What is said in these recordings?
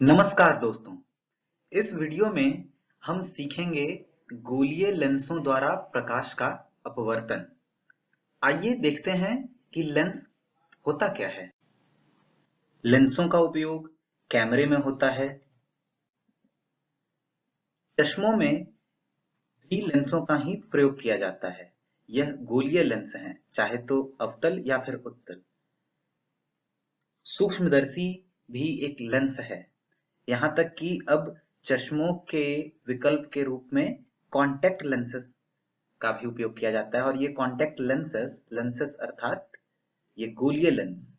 नमस्कार दोस्तों, इस वीडियो में हम सीखेंगे गोलीय लेंसों द्वारा प्रकाश का अपवर्तन। आइए देखते हैं कि लेंस होता क्या है। लेंसों का उपयोग कैमरे में होता है। चश्मों में भी लेंसों का ही प्रयोग किया जाता है। यह गोलीय लेंस हैं, चाहे तो अवतल या फिर उत्तल। सूक्ष्मदर्शी भी एक लेंस है। यहां तक कि अब चश्मों के विकल्प के रूप में कॉन्टैक्ट लेंसेस का भी उपयोग किया जाता है, और ये कॉन्टैक्ट लेंसेस अर्थात ये गोलीय लेंस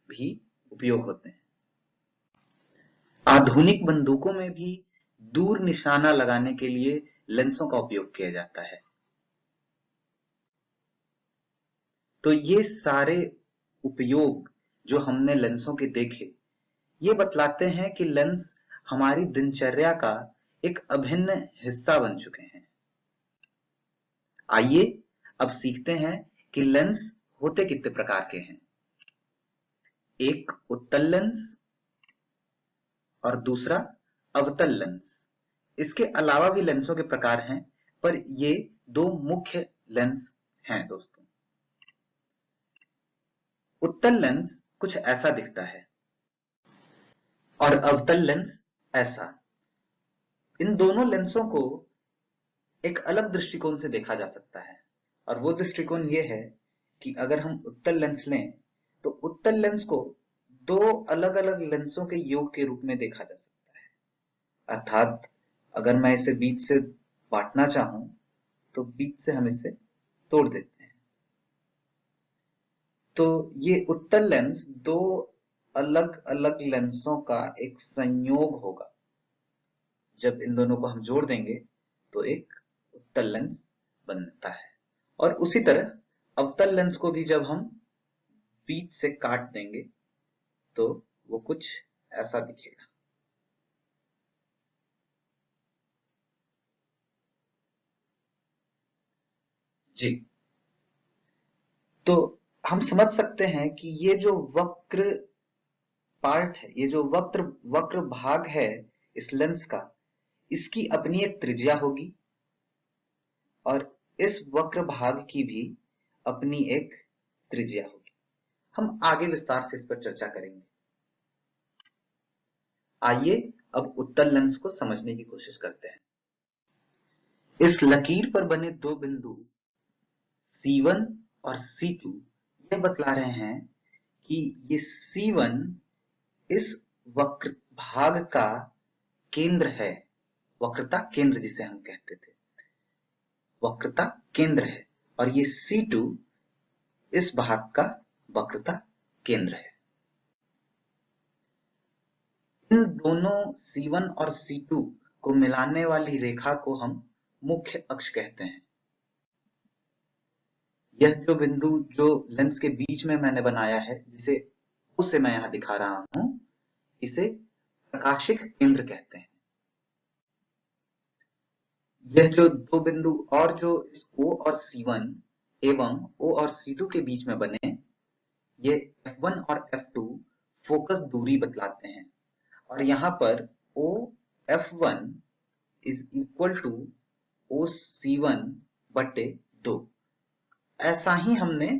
भी उपयोग होते हैं। आधुनिक बंदूकों में भी दूर निशाना लगाने के लिए लेंसों का उपयोग किया जाता है। तो ये सारे उपयोग जो हमने लेंसों के देखे, ये बतलाते हैं कि लेंस हमारी दिनचर्या का एक अभिन्न हिस्सा बन चुके हैं। आइए अब सीखते हैं कि लेंस होते कितने प्रकार के हैं। एक उत्तल लेंस और दूसरा अवतल लेंस। इसके अलावा भी लेंसों के प्रकार हैं, पर ये दो मुख्य लेंस हैं दोस्तों। उत्तल लेंस कुछ ऐसा दिखता है और अवतल लेंस ऐसा। इन दोनों लेंसों को एक अलग दृष्टिकोण से देखा जा सकता है, और वो दृष्टिकोण ये है कि अगर हम उत्तल लेंस लें तो उत्तल लेंस को दो अलग अलग लेंसों के योग के रूप में देखा जा सकता है। अर्थात अगर मैं इसे बीच से बांटना चाहूं तो बीच से हम इसे तोड़ देते हैं। तो ये उत्तल लेंस दो अलग अलग लेंसों का एक संयोग होगा। जब इन दोनों को हम जोड़ देंगे तो एक उत्तल लेंस बनता है। और उसी तरह अवतल लेंस को भी जब हम बीच से काट देंगे तो वो कुछ ऐसा दिखेगा। जी, तो हम समझ सकते हैं कि ये जो वक्र पार्ट है, ये जो वक्र वक्र भाग है इस लेंस का, इसकी अपनी एक त्रिज्या होगी और इस वक्र भाग की भी अपनी एक त्रिज्या होगी। हम आगे विस्तार से इस पर चर्चा करेंगे। आइए अब उत्तल लेंस को समझने की कोशिश करते हैं। इस लकीर पर बने दो बिंदु C1 और C2 यह बतला रहे हैं कि ये C1 इस वक्र भाग का केंद्र है। वक्रता केंद्र जिसे हम कहते थे, वक्रता केंद्र है, और ये C2 इस भाग का वक्रता केंद्र है। इन दोनों C1 और C2 को मिलाने वाली रेखा को हम मुख्य अक्ष कहते हैं। यह जो बिंदु जो लेंस के बीच में मैंने बनाया है, जिसे उसे मैं यहां दिखा रहा हूं, इसे प्रकाशिक केंद्र कहते हैं। यह जो दो बिंदु और जो इस O और C1 एवं O और C2 के बीच में बने, ये F1 और F2 फोकस दूरी बतलाते हैं। और यहां पर OF1 is equal to OC1 बटे 2। ऐसा ही हमने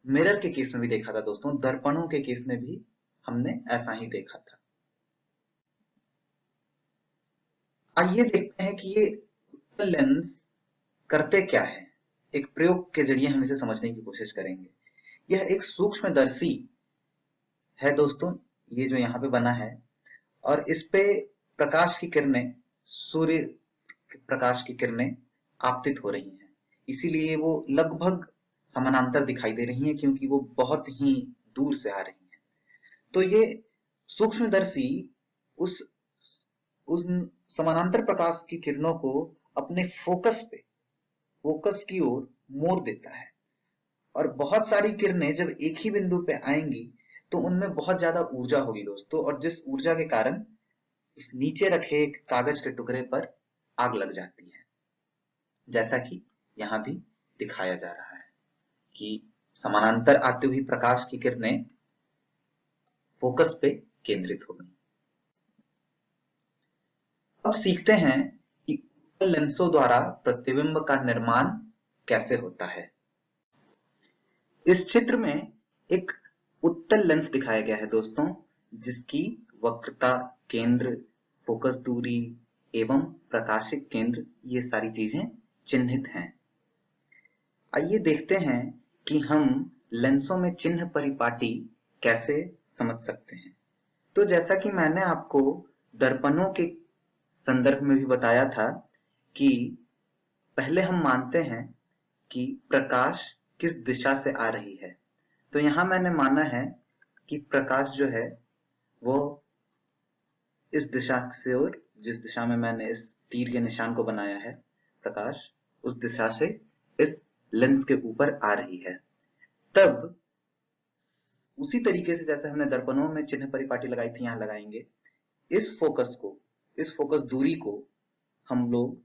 मिरर के केस में भी देखा था दोस्तों, दर्पणों के केस में भी हमने ऐसा ही देखा था। आइए देखते हैं कि ये उत्तल लेंस करते क्या है। एक प्रयोग के जरिए हम इसे समझने की कोशिश करेंगे। यह एक सूक्ष्मदर्शी है दोस्तों, ये जो यहाँ पे बना है, और इस पे प्रकाश की किरणें, सूर्य प्रकाश की किरणें आपतित हो रही हैं। इसीलिए वो लगभग समानांतर दिखाई दे रही हैं, क्योंकि वो बहुत ही दूर से आ रही हैं। तो ये सूक्ष्मदर्शी उस उन समानांतर प्रकाश की किरणों को अपने फोकस की ओर मोड़ देता है। और बहुत सारी किरणें जब एक ही बिंदु पे आएंगी तो उनमें बहुत ज्यादा ऊर्जा होगी दोस्तों, और जिस ऊर्जा के कारण इस नीचे रखे एक कागज के टुकड़े पर आग लग जाती है, जैसा कि यहां भी दिखाया जा रहा है कि समानांतर आती हुई प्रकाश की किरणें फोकस पे केंद्रित हो गई। अब सीखते हैं कि उत्तल लेंसों द्वारा प्रतिबिंब का निर्माण कैसे होता है। इस चित्र में एक उत्तल लेंस दिखाया गया है दोस्तों, जिसकी वक्रता, केंद्र, फोकस दूरी एवं प्रकाशिक केंद्र ये सारी चीजें चिन्हित हैं। आइए देखते हैं कि हम लेंसों में चिन्ह परिपाटी कैसे समझ सकते हैं। तो जैसा कि मैंने आपको दर्पणों के संदर्भ में भी बताया था कि पहले हम मानते हैं कि प्रकाश किस दिशा से आ रही है। तो यहां मैंने माना है कि प्रकाश जो है वो इस दिशा से, और जिस दिशा में मैंने इस तीर के निशान को बनाया है, प्रकाश उस दिशा से इस लेंस के ऊपर आ रही है। तब उसी तरीके से जैसे हमने दर्पणों में चिन्ह परिपाटी लगाई थी, यहां लगाएंगे। इस फोकस दूरी को हम लोग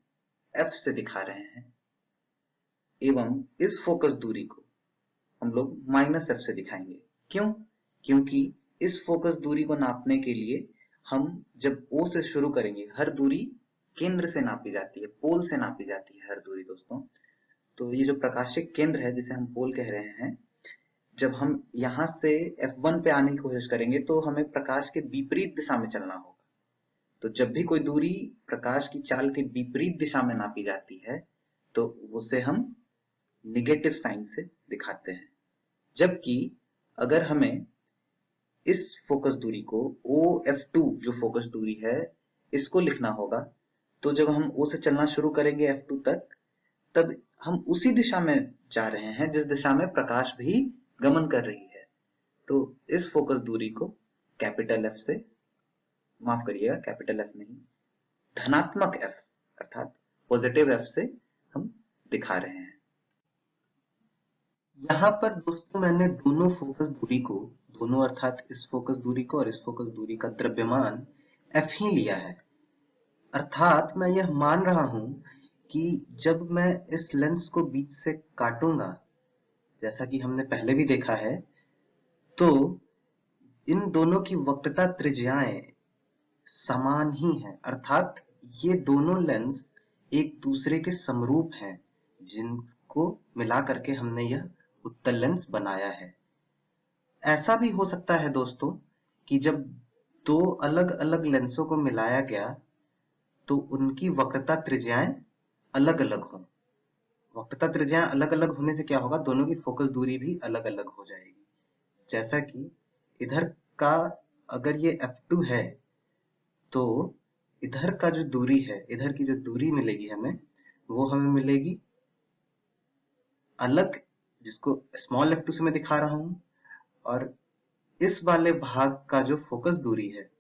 F से दिखा रहे हैं, एवं इस फोकस दूरी को हम लोग -F से दिखाएंगे। क्यों? क्योंकि इस फोकस दूरी को नापने के लिए हम जब O से शुरू करेंगे, हर दूरी केंद्र से नापी जाती है, पोल से नापी जाती है हर दूरी दोस्तों। तो ये जो प्रकाशिक केंद्र है जिसे हम पोल कह रहे हैं, जब हम यहां से F1 पे आने की कोशिश करेंगे तो हमें प्रकाश के विपरीत दिशा में चलना होगा। तो जब भी कोई दूरी प्रकाश की चाल के विपरीत दिशा में नापी जाती है तो उसे हम निगेटिव साइन से दिखाते हैं। जबकि अगर हमें इस फोकस दूरी को OF2 जो फोकस दूरी है इसको लिखना होगा, तो जब हम O से चलना शुरू करेंगे F2 तक, तब हम उसी दिशा में जा रहे हैं जिस दिशा में प्रकाश भी गमन कर रही है। तो इस फोकस दूरी को कैपिटल F से, माफ करिएगा कैपिटल F नहीं, धनात्मक F अर्थात पॉजिटिव F से हम दिखा रहे हैं। यहाँ पर दोस्तों मैंने दोनों फोकस दूरी को, दोनों अर्थात इस फोकस दूरी को और इस फोकस दूरी का द्रव्यमान F ही लिया है। अर्थात मैं यह मान रहा हूं कि जब मैं इस लेंस को बीच से काटूंगा, जैसा कि हमने पहले भी देखा है, तो इन दोनों की वक्रता त्रिज्याएं समान ही हैं। अर्थात ये दोनों लेंस एक दूसरे के समरूप हैं, जिनको मिला करके हमने यह उत्तल लेंस बनाया है। ऐसा भी हो सकता है दोस्तों कि जब दो अलग अलग लेंसों को मिलाया गया तो उनकी वक्रता त्रिज्याएं अलग अलग हों। वक्रता त्रिज्याएं अलग अलग होने से क्या होगा, दोनों की फोकस दूरी भी अलग अलग हो जाएगी। जैसा कि इधर का अगर ये F2 है तो इधर का जो दूरी है, इधर की जो दूरी मिलेगी हमें, वो हमें मिलेगी अलग, जिसको स्मॉल f2 से मैं दिखा रहा हूं, और इस वाले भाग का जो फोकस दूरी है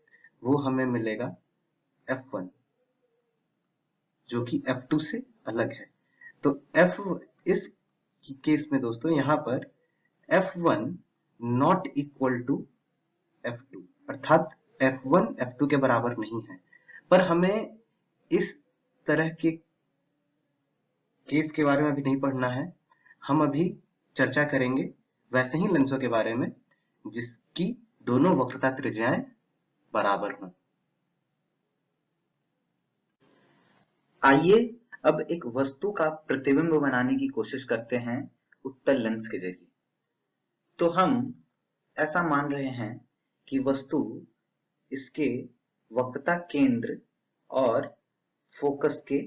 वो हमें मिलेगा f1, जो कि f2 से अलग है। तो इस केस में दोस्तों यहां पर f1 not equal to f2, अर्थात f1 f2 के बराबर नहीं है। पर हमें इस तरह के केस के बारे में अभी नहीं पढ़ना है, हम अभी चर्चा करेंगे वैसे ही लेंसों के बारे में जिसकी दोनों वक्रता त्रिज्याएं बराबर हों। आइए अब एक वस्तु का प्रतिबिंब बनाने की कोशिश करते हैं उत्तल लेंस के जरिए। तो हम ऐसा मान रहे हैं कि वस्तु इसके वक्रता केंद्र और फोकस के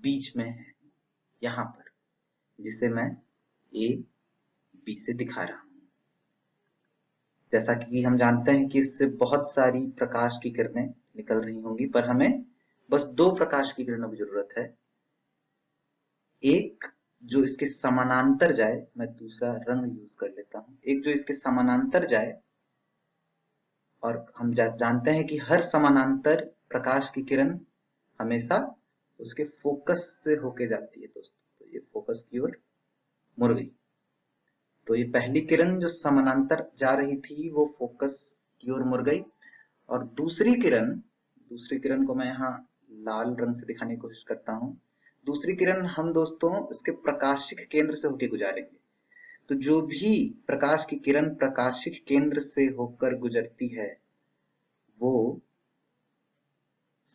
बीच में है, यहां पर, जिसे मैं A B से दिखा रहा हूं। जैसा कि हम जानते हैं कि इससे बहुत सारी प्रकाश की किरणें निकल रही होंगी, पर हमें बस दो प्रकाश की किरणों की जरूरत है। एक जो इसके समानांतर जाए, मैं दूसरा रंग यूज कर लेता हूं, एक जो इसके समानांतर जाए, और हम जानते हैं कि हर समानांतर प्रकाश की किरण हमेशा उसके फोकस से होके जाती है दोस्तों। तो ये फोकस की ओर मुड़ गई। तो ये पहली किरण जो समानांतर जा रही थी वो फोकस की ओर मुड़ गई, और दूसरी किरण को मैं यहाँ लाल रंग से दिखाने की कोशिश करता हूं। दूसरी किरण हम दोस्तों इसके प्रकाशिक केंद्र से होकर गुजारेंगे। तो जो भी प्रकाश की किरण प्रकाशिक केंद्र से होकर गुजरती है वो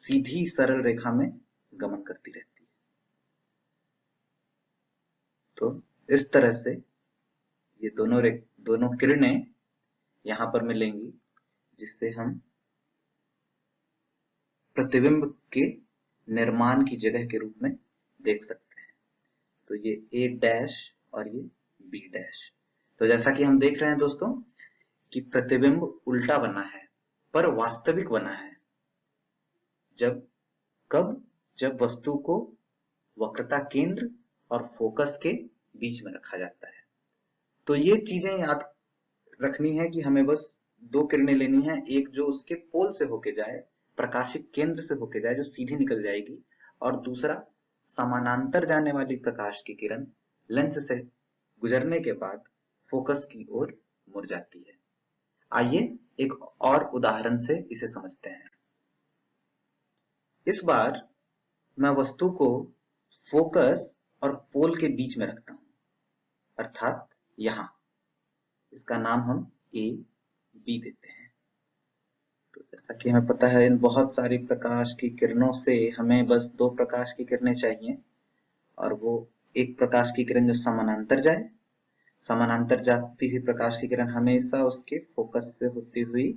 सीधी सरल रेखा में गमन करती रहती है। तो इस तरह से ये दोनों किरणें यहां पर मिलेंगी, जिससे हम प्रतिबिंब के निर्माण की जगह के रूप में देख सकते हैं। तो ये ए डैश और ये बी डैश। तो जैसा कि हम देख रहे हैं दोस्तों कि प्रतिबिंब उल्टा बना है पर वास्तविक बना है। जब वस्तु को वक्रता केंद्र और फोकस के बीच में रखा जाता है। तो ये चीजें याद रखनी है कि हमें बस दो किरणें लेनी है, एक जो उसके पोल से होके जाए, प्रकाशिक केंद्र से होके जाए, जो सीधी निकल जाएगी, और दूसरा समानांतर जाने वाली प्रकाश की किरण लेंस से गुजरने के बाद फोकस की ओर मुड़ जाती है। आइए एक और उदाहरण से इसे समझते हैं। इस बार मैं वस्तु को फोकस और पोल के बीच में रखता हूं, अर्थात यहां। इसका नाम हम ए बी देते हैं। तो जैसा कि हमें पता है, इन बहुत सारी प्रकाश की किरणों से हमें बस दो प्रकाश की किरणें चाहिए, और वो एक प्रकाश की किरण जो समानांतर जाए, समानांतर जाती हुई प्रकाश की किरण हमेशा उसके फोकस से होती हुई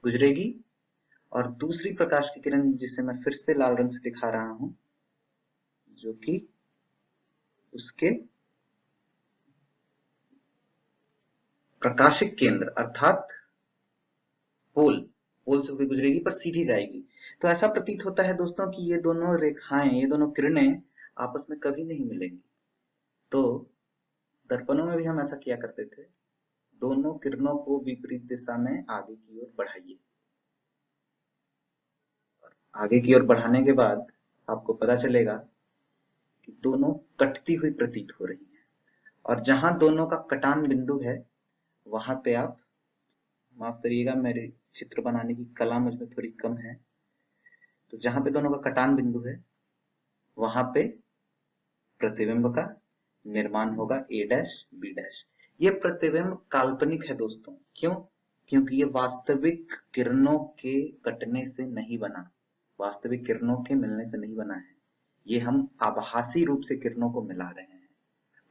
गुजरेगी, और दूसरी प्रकाश की किरण जिसे मैं फिर से लाल रंग से दिखा रहा हूं, जो कि उसके प्रकाशिक केंद्र अर्थात पोल से होकर गुजरेगी पर सीधी जाएगी। तो ऐसा प्रतीत होता है दोस्तों कि ये दोनों रेखाएं, ये दोनों किरणें आपस में कभी नहीं मिलेंगी। तो दर्पणों में भी हम ऐसा किया करते थे, दोनों किरणों को विपरीत दिशा में आगे की ओर बढ़ाइए, आगे की ओर बढ़ाने के बाद आपको पता चलेगा कि दोनों कटती हुई प्रतीत हो रही है, और जहां दोनों का कटान बिंदु है वहां पे आप, माफ करिएगा मेरे चित्र बनाने की कला मुझ में थोड़ी कम है, तो जहां पे दोनों का कटान बिंदु है वहां पे प्रतिबिंब का निर्माण होगा ए डैश बी डैश। ये प्रतिबिंब काल्पनिक है दोस्तों। क्यों? क्योंकि ये वास्तविक किरणों के कटने से नहीं बना, वास्तविक किरणों के मिलने से नहीं बना है। ये हम आभासी रूप से किरणों को मिला रहे हैं,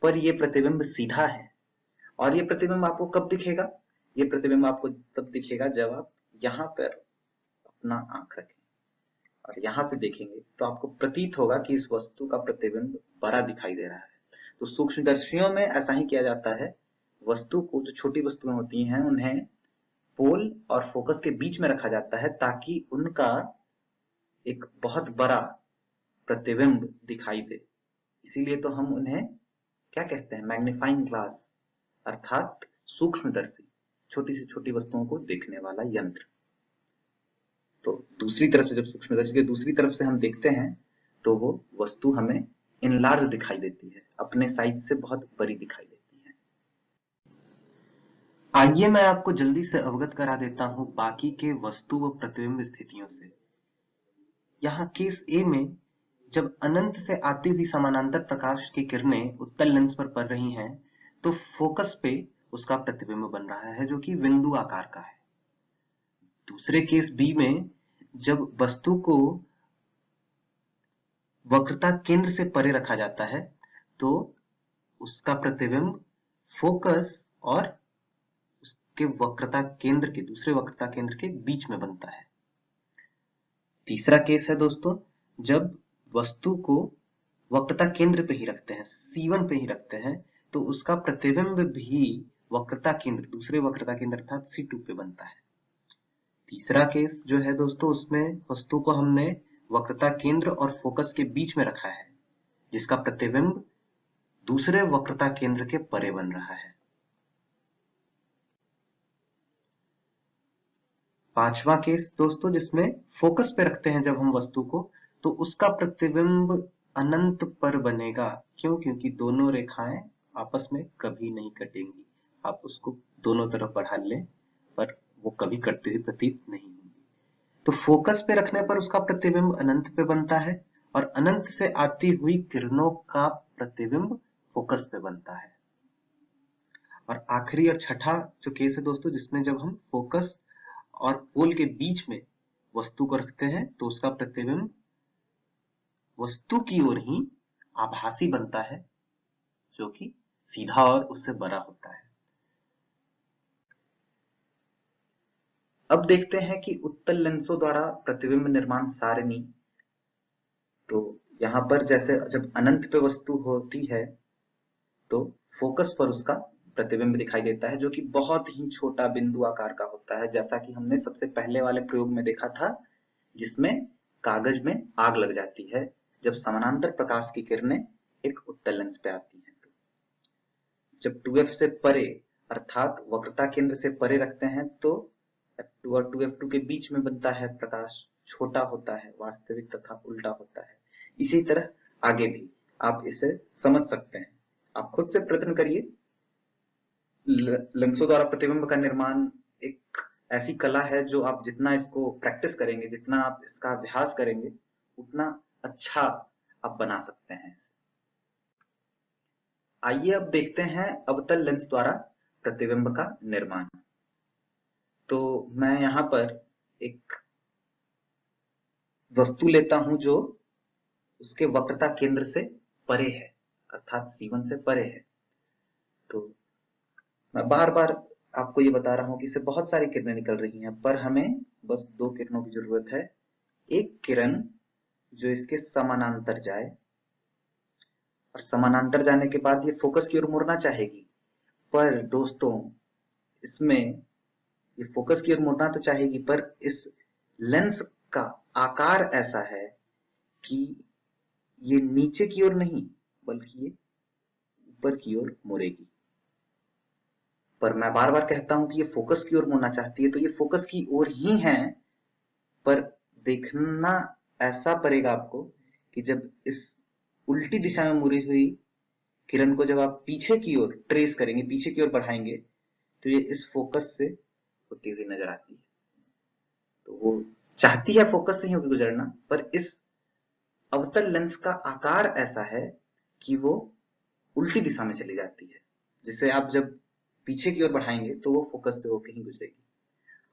पर ये प्रतिबिंब सीधा है। और ये प्रतिबिंब आपको कब दिखेगा? ये प्रतिबिंब आपको तब दिखेगा जब आप यहाँ पर अपना आंख रखें और यहां से देखेंगे तो आपको प्रतीत होगा कि इस वस्तु का प्रतिबिंब बड़ा दिखाई दे रहा है। तो सूक्ष्मदर्शियों में ऐसा ही किया जाता है। वस्तु को, जो छोटी वस्तुएं होती हैं, उन्हें पोल और फोकस के बीच में रखा जाता है ताकि उनका एक बहुत बड़ा प्रतिबिंब दिखाई दे। इसीलिए तो हम उन्हें क्या कहते हैं? मैग्नीफाइंग ग्लास, अर्थात सूक्ष्मदर्शी, छोटी से छोटी वस्तुओं को देखने वाला यंत्र। तो दूसरी तरफ से, जब सूक्ष्मदर्शी के दूसरी तरफ से हम देखते हैं तो वो वस्तु हमें इनलार्ज दिखाई देती है, अपने साइज से बहुत बड़ी दिखाई देती है। आइए मैं आपको जल्दी से अवगत करा देता हूं बाकी के वस्तु व प्रतिबिंब स्थितियों से। यहाँ केस ए में जब अनंत से आती हुई समानांतर प्रकाश की किरणें उत्तल लेंस पर पड़ रही हैं, तो फोकस पे उसका प्रतिबिंब बन रहा है जो कि बिंदु आकार का है। दूसरे केस बी में जब वस्तु को वक्रता केंद्र से परे रखा जाता है तो उसका प्रतिबिंब फोकस और उसके वक्रता केंद्र के, दूसरे वक्रता केंद्र के बीच में बनता है। तीसरा केस है दोस्तों, जब वस्तु को वक्रता केंद्र पे ही रखते हैं, C1 पे ही रखते हैं, तो उसका प्रतिबिंब भी वक्रता केंद्र, दूसरे वक्रता केंद्र अर्थात C2 पे बनता है। तीसरा केस जो है दोस्तों, उसमें वस्तु को हमने वक्रता केंद्र और फोकस के बीच में रखा है, जिसका प्रतिबिंब दूसरे वक्रता केंद्र के परे बन रहा है। पांचवा केस दोस्तों, जिसमें फोकस पे रखते हैं जब हम वस्तु को, तो उसका प्रतिबिंब अनंत पर बनेगा। क्यों? क्योंकि दोनों रेखाएं आपस में कभी नहीं कटेंगी। आप उसको दोनों तरफ बढ़ा लें पर वो कभी कटती हुई प्रतीत नहीं होगी। तो फोकस पे रखने पर उसका प्रतिबिंब अनंत पे बनता है, और अनंत से आती हुई किरणों का प्रतिबिंब फोकस पे बनता है। और आखिरी और छठा जो केस है दोस्तों, जिसमें जब हम फोकस और पोल के बीच में वस्तु को रखते हैं तो उसका प्रतिबिंब वस्तु की ओर ही आभासी बनता है, जो कि सीधा और उससे बड़ा होता है। अब देखते हैं कि उत्तल लेंसों द्वारा प्रतिबिंब निर्माण सारणी। तो यहाँ पर जैसे जब अनंत पे वस्तु होती है तो फोकस पर उसका प्रतिबिंब दिखाई देता है, जो कि बहुत ही छोटा बिंदु आकार का होता है, जैसा कि हमने सबसे पहले वाले प्रयोग में देखा था, जिसमें कागज में आग लग जाती है जब समानांतर प्रकाश की किरणें एक उत्तल लेंस पे आती हैं। जब 2f से परे अर्थात वक्रता केंद्र से परे रखते हैं तो f2 और 2f2 के बीच में बनता है प्रकाश, छोटा होता है, वास्तविक तथा उल्टा होता है। इसी तरह आगे भी आप इसे समझ सकते हैं। आप खुद से प्रयत्न करिए। लेंसों द्वारा प्रतिबिंब का निर्माण एक ऐसी कला है जो आप जितना इसको प्रैक्टिस करेंगे, जितना आप इसका अभ्यास करेंगे, उतना अच्छा आप बना सकते हैं इसे। आइए अब देखते हैं अवतल लेंस द्वारा प्रतिबिंब का निर्माण। तो मैं यहाँ पर एक वस्तु लेता हूं जो उसके वक्रता केंद्र से परे है, अर्थात C1 से परे है। तो मैं बार बार आपको ये बता रहा हूं कि इससे बहुत सारी किरणें निकल रही हैं, पर हमें बस 2 किरणों की जरूरत है। एक किरण जो इसके समानांतर जाए, और समानांतर जाने के बाद ये फोकस की ओर मुड़ना चाहेगी। पर दोस्तों, इसमें ये फोकस की ओर मुड़ना तो चाहेगी, पर इस लेंस का आकार ऐसा है कि ये नीचे की ओर नहीं बल्कि ये ऊपर की ओर मुड़ेगी। पर मैं बार बार कहता हूं कि ये फोकस की ओर मुड़ना चाहती है, तो ये फोकस की ओर ही है, पर देखना ऐसा पड़ेगा आपको कि जब इस उल्टी दिशा में मुड़ी हुई किरण को जब आप पीछे की ओर ट्रेस करेंगे, पीछे की ओर बढ़ाएंगे, तो ये इस फोकस से होती हुई नजर आती है। तो वो चाहती है फोकस से ही होकर गुजरना, पर इस अवतल लेंस का आकार ऐसा है कि वो उल्टी दिशा में चली जाती है, जिसे आप जब पीछे की ओर बढ़ाएंगे तो वो फोकस से होकर ही गुजरेगी।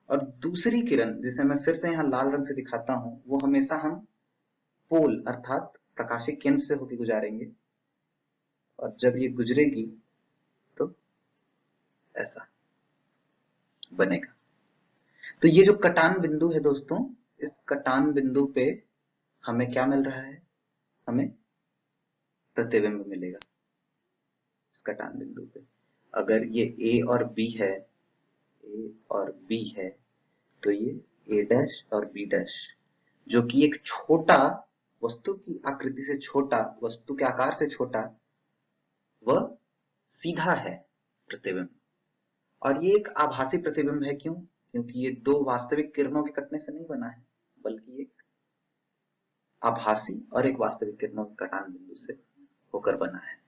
और दूसरी किरण, जिसे मैं फिर से यहाँ लाल रंग से दिखाता हूं, वो हमेशा हम पोल अर्थात प्रकाशिक केंद्र से होकर गुजारेंगे, और जब ये गुजरेगी तो ऐसा बनेगा। तो ये जो कटान बिंदु है दोस्तों, इस कटान बिंदु पे हमें क्या मिल रहा है? हमें प्रतिबिंब मिलेगा इस कटान बिंदु पे। अगर ये A और B है, A और B है, तो ये A डैश और B डैश, जो कि एक छोटा, वस्तु की आकृति से छोटा, वस्तु के आकार से छोटा, वह सीधा है प्रतिबिंब। और ये एक आभासी प्रतिबिंब है। क्यों? क्योंकि ये दो वास्तविक किरणों के कटने से नहीं बना है, बल्कि एक आभासी और एक वास्तविक किरणों के कटान बिंदु से होकर बना है।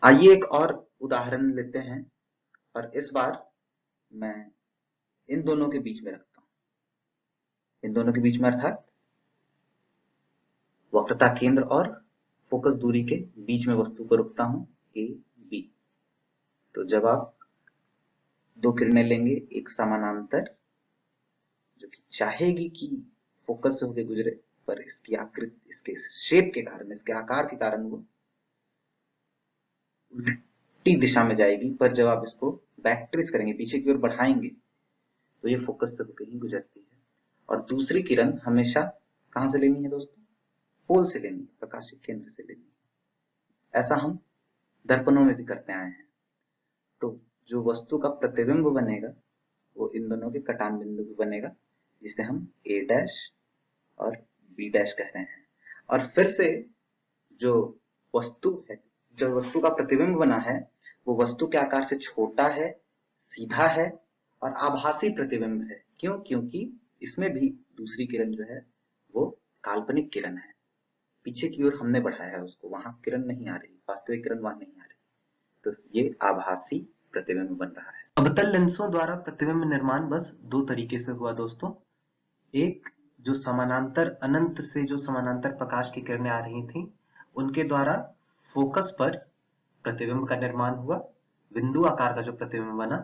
आइए एक और उदाहरण लेते हैं, और इस बार मैं इन दोनों के बीच में रखता हूं। इन दोनों के बीच में अर्थात वक्रता केंद्र और फोकस दूरी के बीच में वस्तु को रखता हूं, A, B। तो जब आप दो किरणें लेंगे, एक समानांतर जो कि चाहेगी कि फोकस से होकर गुजरे, पर इसकी आकृति, इसके शेप के कारण, इसके आकार के कारण वो उल्टी दिशा में जाएगी। पर जब आप इसको बैक ट्रेस करेंगे, पीछे की ओर बढ़ाएंगे, तो ये फोकस से होकर ही गुजरती है। और दूसरी किरण हमेशा कहां से लेनी है दोस्तों? पोल से लेनी है, प्रकाशिक केंद्र से लेनी है। ऐसा हम दर्पणों में भी करते आए हैं। तो जो वस्तु का प्रतिबिंब बनेगा वो इन दोनों के कटान बिंदु पे बनेगा, जिसे हम A डैश और B डैश कह रहे हैं। और फिर से जो वस्तु है, जो वस्तु का प्रतिबिंब बना है, वो वस्तु के आकार से छोटा है, सीधा है और आभासी प्रतिबिंब है। क्यों? क्योंकि इसमें भी दूसरी किरण जो है वो काल्पनिक किरण है। पीछे की ओर हमने बढ़ाया है उसको, वहां किरण नहीं आ रही, वास्तविक किरण वहां नहीं आ रही, तो ये आभासी प्रतिबिंब बन रहा है। अवतल लेंसों द्वारा प्रतिबिंब निर्माण बस दो तरीके से हुआ दोस्तों। एक, जो समानांतर अनंत से जो समानांतर प्रकाश की किरणें आ रही थी, उनके द्वारा फोकस पर प्रतिबिंब का निर्माण हुआ, बिंदु आकार का जो प्रतिबिंब बना।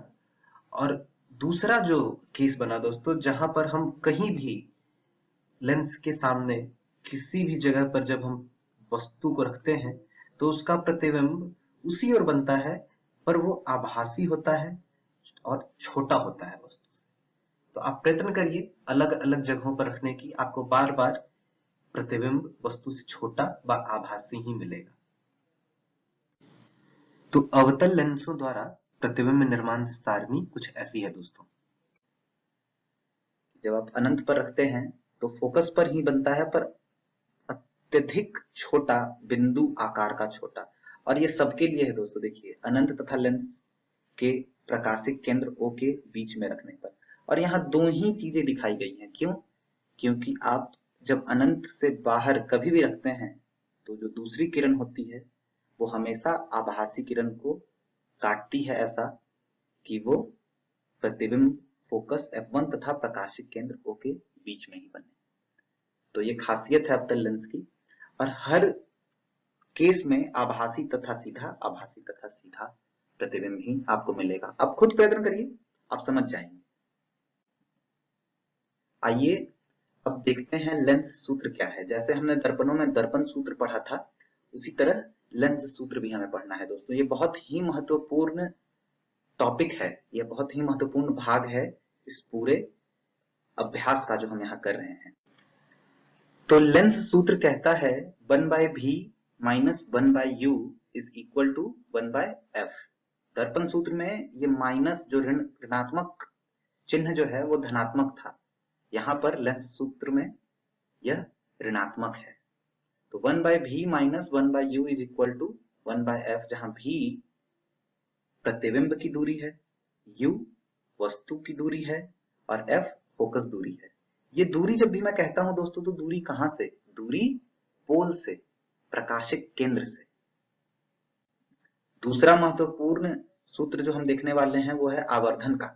और दूसरा जो केस बना दोस्तों, जहां पर हम कहीं भी लेंस के सामने किसी भी जगह पर जब हम वस्तु को रखते हैं तो उसका प्रतिबिंब उसी ओर बनता है, पर वो आभासी होता है और छोटा होता है वस्तु से। तो आप प्रयत्न करिए अलग अलग जगहों पर रखने की, आपको बार बार प्रतिबिंब वस्तु से छोटा व आभासी ही मिलेगा। तो अवतल लेंसों द्वारा प्रतिबिंब निर्माण सारणी कुछ ऐसी है दोस्तों। जब आप अनंत पर रखते हैं तो फोकस पर ही बनता है, पर अत्यधिक छोटा, बिंदु आकार का छोटा। और ये सबके लिए है दोस्तों। देखिए, अनंत तथा लेंस के प्रकाशिक केंद्र O के बीच में रखने पर। और यहाँ दो ही चीजें दिखाई गई हैं। क्यों? क्योंकि आप जब अनंत से बाहर कभी भी रखते हैं तो जो दूसरी किरण होती है वो हमेशा आभासी किरण को काटती है, ऐसा कि वो प्रतिबिंब फोकस F1 तथा प्रकाशिक केंद्र O के बीच में ही बने। तो ये खासियत है अवतल लेंस की। और हर केस में आभासी तथा सीधा प्रतिबिंब ही आपको मिलेगा। अब खुद प्रयत्न करिए, आप समझ जाएंगे। आइए अब देखते हैं लेंस सूत्र क्या है। जैसे हमने दर्पणों में दर्पण सूत्र पढ़ा था, उसी तरह लेंस सूत्र भी हमें पढ़ना है दोस्तों। ये बहुत ही महत्वपूर्ण टॉपिक है, ये बहुत ही महत्वपूर्ण भाग है इस पूरे अभ्यास का जो हम यहाँ कर रहे हैं। तो लेंस सूत्र कहता है 1/v minus 1/u is equal to 1/f। दर्पण सूत्र में ये माइनस जो ऋणात्मक चिन्ह जो है वो धनात्मक था, यहाँ पर लेंस सूत्र में यह ऋणात्मक है। तो 1/v minus 1/u is equal to 1/f, जहां v प्रतिबिंब की दूरी है, u वस्तु की दूरी है और f फोकस दूरी है। ये दूरी जब भी मैं कहता हूं दोस्तों, तो दूरी कहां से? दूरी पोल से, प्रकाशिक केंद्र से। दूसरा महत्वपूर्ण सूत्र जो हम देखने वाले हैं वो है आवर्धन का।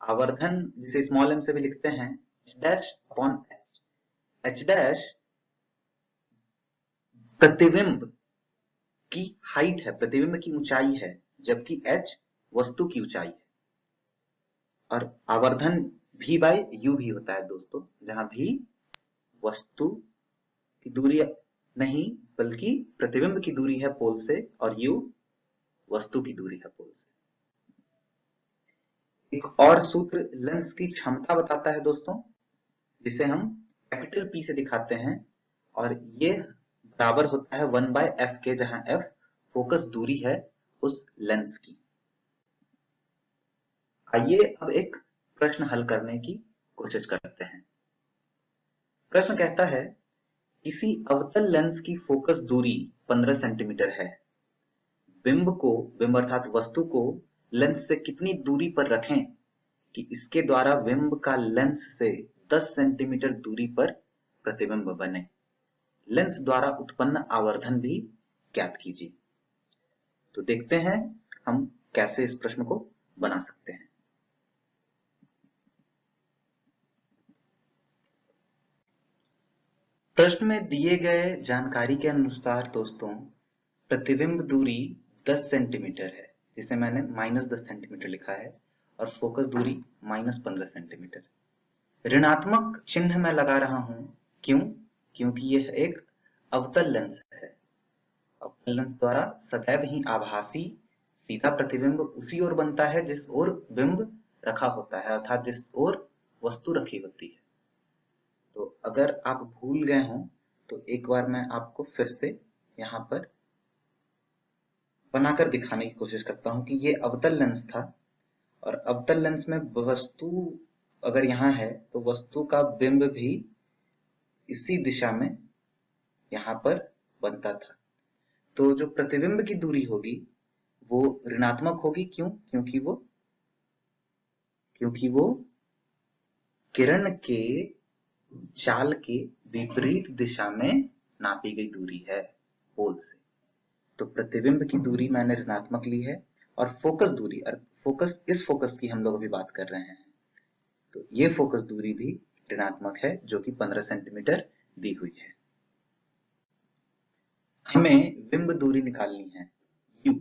आवर्धन जिसे स्मॉल m से भी लिखते हैं h' अपॉन h। h' प्रतिबिंब की हाइट है, प्रतिबिंब की ऊंचाई है, जबकि h वस्तु की ऊंचाई है। और आवर्धन v/u भी होता है दोस्तों, जहां v वस्तु की दूरी नहीं बल्कि प्रतिबिंब की दूरी है पोल से, और u वस्तु की दूरी है पोल से। एक और सूत्र लेंस की क्षमता बताता है दोस्तों, जिसे हम कैपिटल P से दिखाते हैं, और ये बराबर होता है 1/f के, जहां f फोकस दूरी है उस लेंस की। आइए अब एक प्रश्न हल करने की कोशिश करते हैं। प्रश्न कहता है किसी अवतल लेंस की फोकस दूरी 15 सेंटीमीटर है। बिंब अर्थात वस्तु को लेंस से कितनी दूरी पर रखें कि इसके द्वारा बिंब का लेंस से 10 सेंटीमीटर दूरी पर प्रतिबिंब बने। लेंस द्वारा उत्पन्न आवर्धन भी ज्ञात कीजिए। तो देखते हैं हम कैसे इस प्रश्न को बना सकते हैं। प्रश्न में दिए गए जानकारी के अनुसार दोस्तों प्रतिबिंब दूरी 10 सेंटीमीटर है, जिसे मैंने -10 सेंटीमीटर लिखा है, और फोकस दूरी -15 सेंटीमीटर। ऋणात्मक चिन्ह मैं लगा रहा हूं, क्यों? क्योंकि यह एक अवतल लेंस है। अवतल लेंस द्वारा सदैव ही आभासी सीधा प्रतिबिंब उसी ओर बनता है जिस ओर बिंब रखा होता है, अर्थात जिस ओर वस्तु रखी होती है। तो अगर आप भूल गए हों तो एक बार मैं आपको फिर से यहाँ पर बनाकर दिखाने की कोशिश करता हूं कि ये अवतल लेंस था, और अवतल लेंस में वस्तु अगर यहाँ है तो वस्तु का बिंब भी इसी दिशा में यहाँ पर बनता था। तो जो प्रतिबिंब की दूरी होगी वो ऋणात्मक होगी। क्यों? क्योंकि वो किरण के चाल के विपरीत दिशा में नापी गई दूरी है पोल से। तो प्रतिबिंब की दूरी मैंने ऋणात्मक ली है, और फोकस दूरी, इस फोकस की हम लोग अभी बात कर रहे हैं, तो ये फोकस दूरी भी ऋणात्मक है, जो कि 15 सेंटीमीटर दी हुई है। हमें बिंब दूरी निकालनी है u।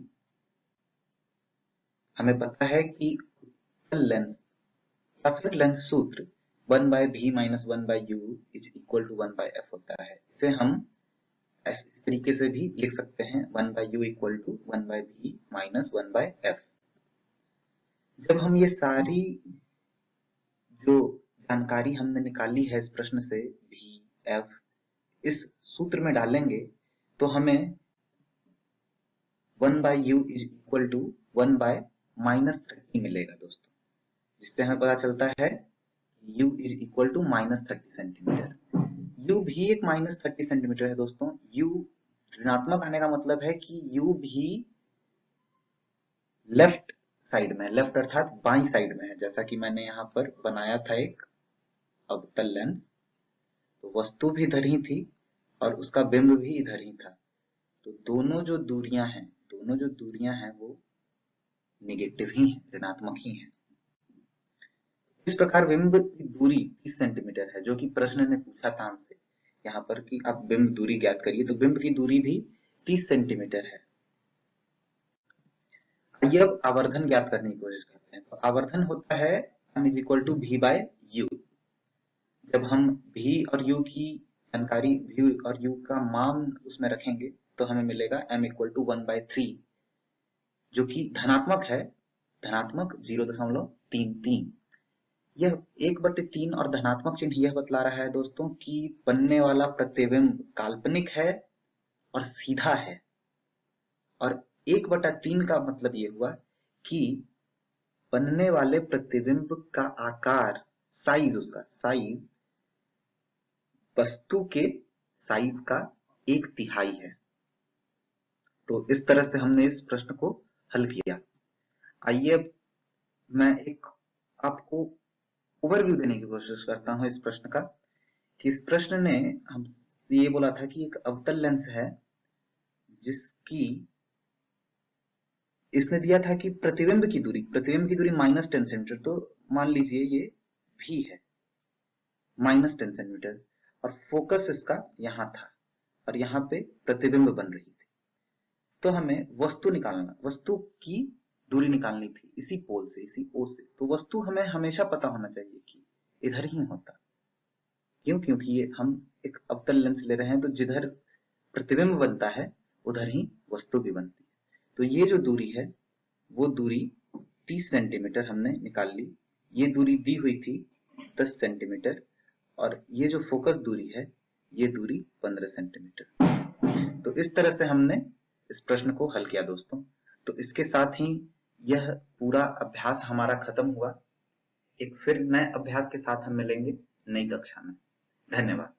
हमें पता है कि अवतल लेंथ या फिर लेंथ सूत्र 1/v minus 1/u is equal to 1/f होता है। इसे हम ऐसे तरीके से भी लिख सकते हैं 1/u equal to 1/v minus 1/f। जब हम ये सारी जो जानकारी हमने निकाली है इस प्रश्न से v f इस सूत्र में डालेंगे तो हमें 1/u इज इक्वल टू 1/-30 मिलेगा दोस्तों, जिससे हमें पता चलता है u is equal to -30 centimetre. u भी एक -30 सेंटीमीटर है दोस्तों। u ऋणात्मक आने का मतलब है कि u भी लेफ्ट साइड में, लेफ्ट अर्थात बाई साइड में है। जैसा कि मैंने यहाँ पर बनाया था एक अवतल लेंस, तो वस्तु भी इधर ही थी और उसका बिंब भी इधर ही था। तो दोनों जो दूरियां हैं वो नेगेटिव ही हैं, ऋणात्मक ही हैं। इस प्रकार बिंब की दूरी 30 सेंटीमीटर है, जो कि प्रश्न ने पूछा था हमसे यहाँ पर कि आप बिंब दूरी ज्ञात करिए, तो बिंब की दूरी भी 30 सेंटीमीटर है। आइए अब आवर्धन ज्ञात करने की कोशिश करते हैं। तो आवर्धन होता है m is equal to v/u। जब हम v और u की जानकारी, v और u का मान उसमें रखेंगे तो हमें मिलेगा m इक्वल टू 1/3, जो कि धनात्मक है, धनात्मक 0.33। यह 1/3 और धनात्मक चिन्ह यह बतला रहा है दोस्तों कि बनने वाला प्रतिबिंब काल्पनिक है और सीधा है। और 1/3 का मतलब ये हुआ कि बनने वाले प्रतिबिंब का आकार, साइज, उसका साइज वस्तु के साइज का 1/3 है। तो इस तरह से हमने इस प्रश्न को हल किया। आइए अब मैं एक आपको ओवरव्यू देने की कोशिश करता हूं इस प्रश्न का, कि इस प्रश्न ने हमसे ये बोला था कि एक अवतल लेंस है जिसकी, इसने दिया था कि प्रतिबिंब की दूरी -10 सेंटीमीटर। तो मान लीजिए ये v है, -10 सेंटीमीटर, और फोकस इसका यहाँ था और यहाँ पे प्रतिबिंब बन रही थी। तो हमें वस्तु की दूरी निकालनी थी इसी पोल से, इसी ओ से। तो वस्तु हमें हमेशा पता होना चाहिए कि इधर ही होता। क्यों? क्योंकि ये हम एक अवतल लेंस ले रहे हैं, तो जिधर प्रतिबिंब बनता है उधर ही वस्तु भी बनती है। तो ये जो दूरी है वो दूरी 30 सेंटीमीटर हमने निकाल ली। ये दूरी दी हुई थी 10 सेंटीमीटर, और ये जो फोकस दूरी है ये दूरी 15 सेंटीमीटर। तो इस तरह से हमने इस प्रश्न को हल किया दोस्तों। तो इसके साथ ही यह पूरा अभ्यास हमारा खत्म हुआ। एक फिर नए अभ्यास के साथ हम मिलेंगे नई कक्षा में। धन्यवाद।